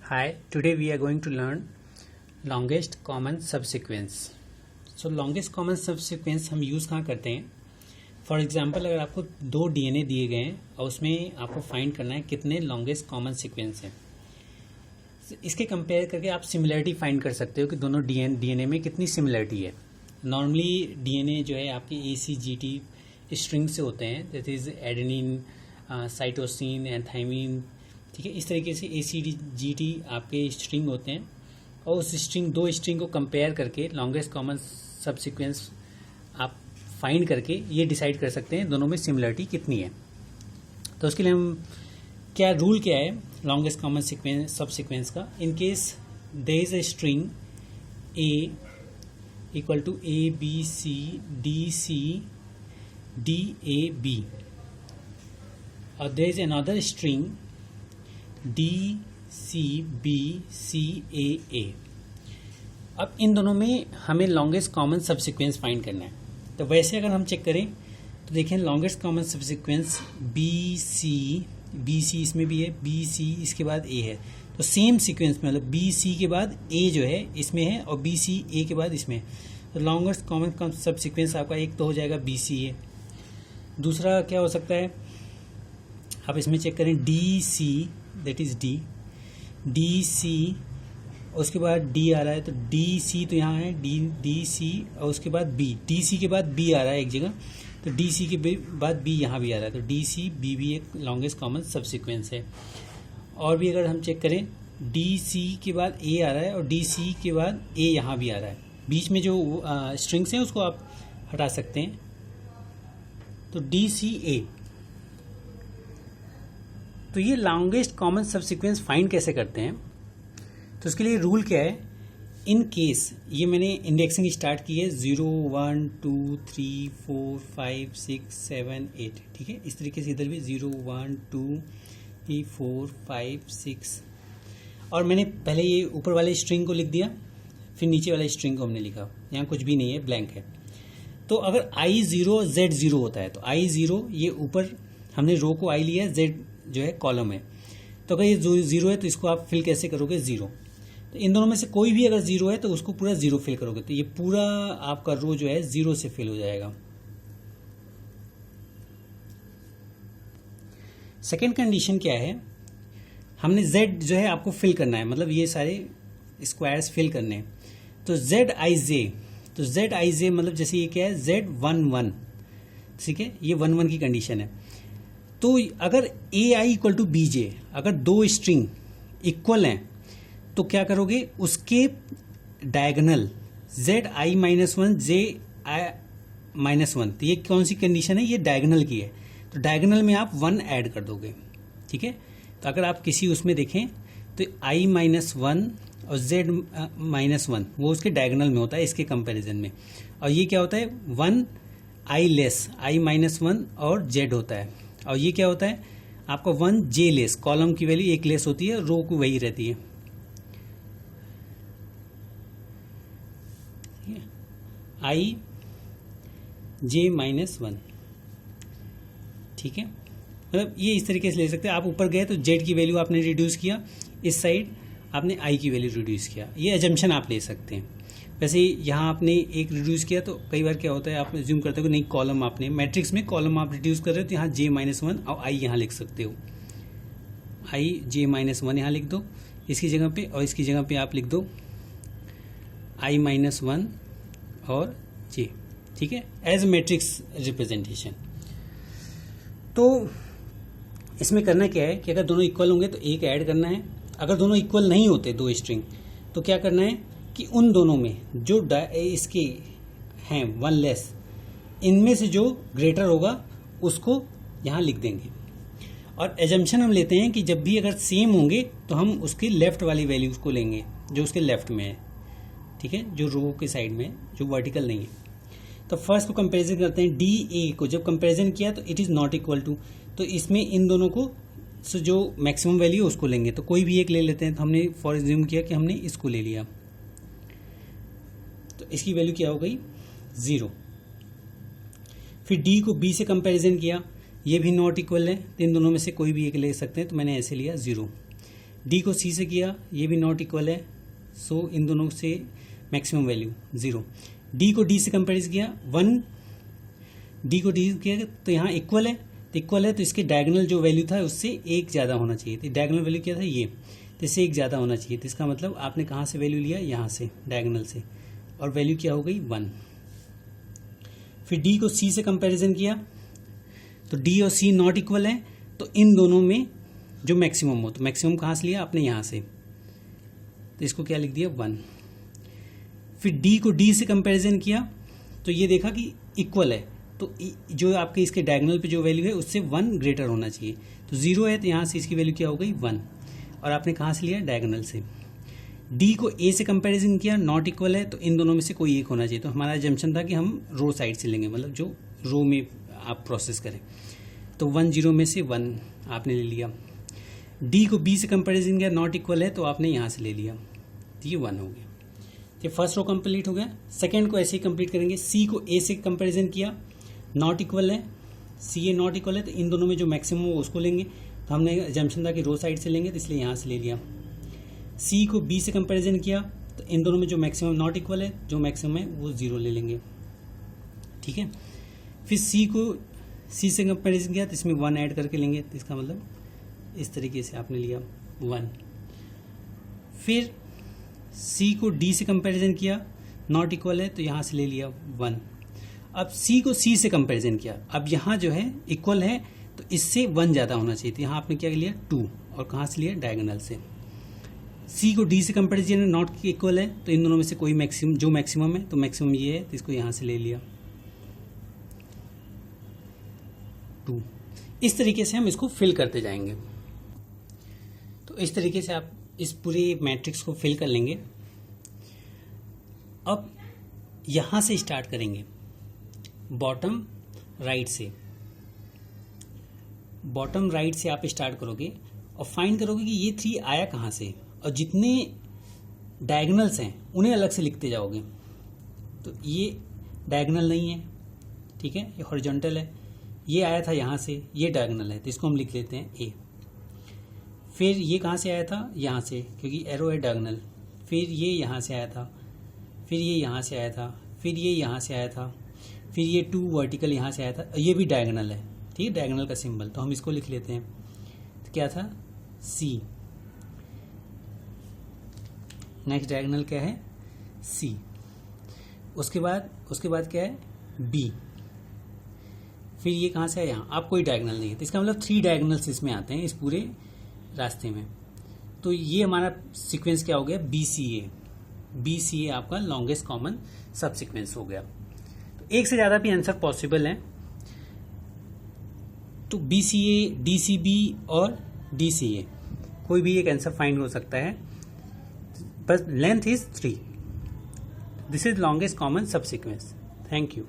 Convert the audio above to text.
Hi, today we are going to learn longest common subsequence. So longest common subsequence हम use कहाँ करते हैं? For example अगर आपको दो डीएनए दिए गए हैं और उसमें आपको फाइंड करना है कितने लॉन्गेस्ट कॉमन सीक्वेंस हैं, इसके कंपेयर करके आप सिमिलरिटी फाइंड कर सकते हो कि दोनों डीएनए में कितनी सिमिलरिटी है. नॉर्मली डीएनए जो है आपके ACGT स्ट्रिंग से होते हैं, that is adenine, cytosine and thymine. ठीक है, इस तरीके से ACGT आपके स्ट्रिंग होते हैं और उस दो स्ट्रिंग को कंपेयर करके लॉन्गेस्ट कॉमन सबसीक्वेंस आप फाइंड करके ये डिसाइड कर सकते हैं दोनों में सिमिलरिटी कितनी है. तो उसके लिए हम रूल क्या है लॉन्गेस्ट कॉमन सबसीक्वेंस का. In case there is a string A equal to ABCDCDAB और there is another string DCBCAA. अब इन दोनों में हमें लॉन्गेस्ट कॉमन सबसीक्वेंस फाइंड करना है. तो वैसे अगर हम चेक करें तो देखें लॉन्गेस्ट कॉमन सबसीक्वेंस BC इसमें भी है, BC इसके बाद A है. तो सेम सीक्वेंस में मतलब BC के बाद A जो है इसमें है और BCA के बाद इसमें है. तो लॉन्गेस्ट कॉमन सबसीक्वेंस आपका एक तो हो जाएगा BCA. दूसरा क्या हो सकता है, आप इसमें चेक करें DC, दैट इज DC उसके बाद D आ रहा है तो DC तो यहाँ है DC और उसके बाद B, DC के बाद B आ रहा है एक जगह, तो DC के बाद B यहाँ भी आ रहा है. तो DCB भी एक लॉन्गेस्ट कॉमन सबसीक्वेंस है. और भी अगर हम चेक करें DC के बाद A आ रहा है और DC के बाद A यहाँ भी आ रहा है. बीच में जो स्ट्रिंग्स हैं उसको आप हटा सकते हैं. तो DCA. तो ये लॉन्गेस्ट कॉमन सबसीक्वेंस फाइंड कैसे करते हैं, तो उसके लिए रूल क्या है. इन केस ये मैंने इंडेक्सिंग स्टार्ट की है 0 1 2 3 4 5 6 7 8. ठीक है, इस तरीके से इधर भी 0 1 2 3 4 5 6 और मैंने पहले ये ऊपर वाले स्ट्रिंग को लिख दिया, फिर नीचे वाले स्ट्रिंग को हमने लिखा. यहाँ कुछ भी नहीं है, ब्लैंक है. तो अगर I0 Z0 होता है तो I0 ये ऊपर हमने रो को I लिया है, Z जो है कॉलम है. तो अगर ये 0 है तो इसको आप फिल कैसे करोगे 0. तो इन दोनों में से कोई भी अगर 0 है तो उसको पूरा 0 फिल करोगे तो ये पूरा आपका रो जो है 0 से फिल हो जाएगा. सेकेंड कंडीशन क्या है, हमने Z जो है आपको फिल करना है, मतलब ये सारे स्क्वायर्स फिल करने हैं. तो ZIJ, तो ZIJ मतलब जैसे ये क्या है Z11. ठीक है, ये 1 की कंडीशन है. तो अगर AI इक्वल टू BJ, अगर दो स्ट्रिंग इक्वल हैं तो क्या करोगे, उसके डायगोनल ZI-1 JI-1. तो ये कौन सी कंडीशन है, ये डायगोनल की है. तो डायगोनल में आप 1 ऐड कर दोगे. ठीक है, तो अगर आप किसी उसमें देखें तो I-1 और Z-1 वो उसके डायगोनल में होता है इसके कंपैरिजन में. और ये क्या होता है 1 I लेस, I-1 और Z होता है. और ये क्या होता है आपका 1 J लेस, कॉलम की वैल्यू एक लेस होती है, रो को वही रहती है. I-J-1. ठीक है, मतलब ये इस तरीके से ले सकते हैं. आप ऊपर गए तो Z की वैल्यू आपने रिड्यूस किया, इस साइड आपने I की वैल्यू रिड्यूस किया. ये एजम्पशन आप ले सकते हैं. वैसे यहाँ आपने एक रिड्यूस किया तो कई बार क्या होता है आप एज्यूम करते हो कि नहीं, कॉलम आपने मैट्रिक्स में कॉलम आप रिड्यूस कर रहे हो तो यहाँ J-1 और I यहाँ लिख सकते हो. I-J-1 यहाँ लिख दो इसकी जगह पे, और इसकी जगह पे आप लिख दो I-1 और J. ठीक है, एज मैट्रिक्स रिप्रेजेंटेशन. तो इसमें करना क्या है कि अगर दोनों इक्वल होंगे तो एक ऐड करना है. अगर दोनों इक्वल नहीं होते दो स्ट्रिंग तो क्या करना है कि उन दोनों में जो इसके हैं 1 लेस, इनमें से जो ग्रेटर होगा उसको यहाँ लिख देंगे. और एजम्पशन हम लेते हैं कि जब भी अगर सेम होंगे तो हम उसकी लेफ्ट वाली वैल्यूज को लेंगे जो उसके लेफ्ट में है. ठीक है, जो रो के साइड में जो वर्टिकल नहीं है. तो फर्स्ट को कंपैरिजन करते हैं. DA को जब कंपैरिजन किया तो it is not equal to, तो इसमें इन दोनों को से जो मैक्सिमम वैल्यू है उसको लेंगे. तो कोई भी एक ले लेते हैं. तो हमने फॉर एज्यूम किया कि हमने इसको ले लिया, तो इसकी वैल्यू क्या हो गई 0. फिर D को B से कंपैरिजन किया, ये भी नॉट इक्वल है, तो इन दोनों में से कोई भी एक ले सकते हैं. तो मैंने ऐसे लिया 0. डी को सी से किया, ये भी नॉट इक्वल है, सो इन दोनों से मैक्सिमम वैल्यू 0। डी को डी से कंपेरिजन किया 1, डी को डी किया तो यहाँ इक्वल है, तो इक्वल है तो इसके डायगोनल जो वैल्यू था उससे एक ज़्यादा होना चाहिए, तो डायगोनल वैल्यू क्या था ये, तो इससे एक ज़्यादा होना चाहिए, तो इसका मतलब आपने कहाँ से वैल्यू लिया, यहाँ से डायगोनल से, और वैल्यू क्या हो गई 1। फिर डी को सी से कंपेरिजन किया तो डी और सी नॉट इक्वल है, तो इन दोनों में जो मैक्सिमम हो, तो मैक्सिमम कहाँ से लिया आपने, यहाँ से, तो इसको क्या लिख दिया 1। फिर डी को डी से कंपैरिजन किया तो ये देखा कि इक्वल है, तो जो आपके इसके डायगोनल पे जो वैल्यू है उससे 1 ग्रेटर होना चाहिए, तो 0 है तो यहाँ से इसकी वैल्यू क्या हो गई 1, और आपने कहाँ से लिया डायगोनल से। डी को ए से कंपैरिजन किया, नॉट इक्वल है, तो इन दोनों में से कोई एक होना चाहिए, तो हमारा जम्पशन था कि हम रो साइड से लेंगे, मतलब जो रो में आप प्रोसेस करें, तो 1 0 में से 1 आपने ले लिया। डी को बी से कंपैरिजन किया, नॉट इक्वल है, तो आपने यहाँ से ले लिया, तो ये 1 हो गया। तो फर्स्ट रो कंप्लीट हो गया। सेकंड को ऐसे ही कंप्लीट करेंगे। सी को ए से कंपैरिजन किया, नॉट इक्वल है, सी ए नॉट इक्वल है, तो इन दोनों में जो मैक्सिमम हो उसको लेंगे, तो हमने जम्पशन था कि रो साइड से लेंगे, तो इसलिए यहाँ से ले लिया। सी को बी से कंपैरिजन किया तो इन दोनों में जो मैक्सिमम नॉट इक्वल है, जो मैक्सिमम है वो 0 ले लेंगे, ठीक है। फिर सी को सी से कंपैरिजन किया तो इसमें 1 ऐड करके लेंगे, तो इसका मतलब इस तरीके से आपने लिया 1। फिर सी को डी से कंपैरिजन किया, नॉट इक्वल है, तो यहाँ से ले लिया 1। अब सी को सी से कंपैरिजन किया, अब यहाँ जो है इक्वल है तो इससे 1 ज़्यादा होना चाहिए, तो यहाँ आपने क्या लिया 2, और कहाँ से लिया डायगोनल से। सी को डी से कंपैरिजन है, नॉट इक्वल है, तो इन दोनों में से कोई मैक्सिमम, जो मैक्सिमम है, तो मैक्सिमम ये है, तो इसको यहाँ से ले लिया 2। इस तरीके से हम इसको फिल करते जाएंगे। तो इस तरीके से आप इस पूरे मैट्रिक्स को फिल कर लेंगे। अब यहां से स्टार्ट करेंगे, बॉटम राइट से। बॉटम राइट से आप स्टार्ट करोगे और फाइंड करोगे कि ये 3 आया कहां से, और जितने डायगोनल्स हैं उन्हें अलग से लिखते जाओगे। तो ये डायगोनल नहीं है, ठीक है, ये हॉरिजॉन्टल है, ये आया था यहाँ से, ये डायगोनल है, तो इसको हम लिख लेते हैं ए। फिर ये कहाँ से आया था, यहाँ से, क्योंकि एरो है डायगोनल। फिर ये यहाँ से आया था, फिर ये यहाँ से आया था, फिर ये यहाँ से आया था, फिर ये 2 वर्टिकल यहाँ से आया था, ये भी डायगोनल है, ठीक है, डायगोनल का सिंबल, तो हम इसको लिख लेते हैं। तो क्या था सी, नेक्स्ट डायगोनल क्या है सी, उसके बाद क्या है बी, फिर ये कहाँ से है यहाँ, आप कोई डायगोनल नहीं है, तो इसका मतलब 3 डायगोनल्स इसमें आते हैं इस पूरे रास्ते में। तो ये हमारा सीक्वेंस क्या हो गया BCA आपका लॉन्गेस्ट कॉमन सब सीक्वेंस हो गया। तो एक से ज्यादा भी आंसर पॉसिबल है, तो BCA, DCB और DCA कोई भी एक आंसर फाइंड हो सकता है, बस length is 3। This is longest common sub sequence. Thank you.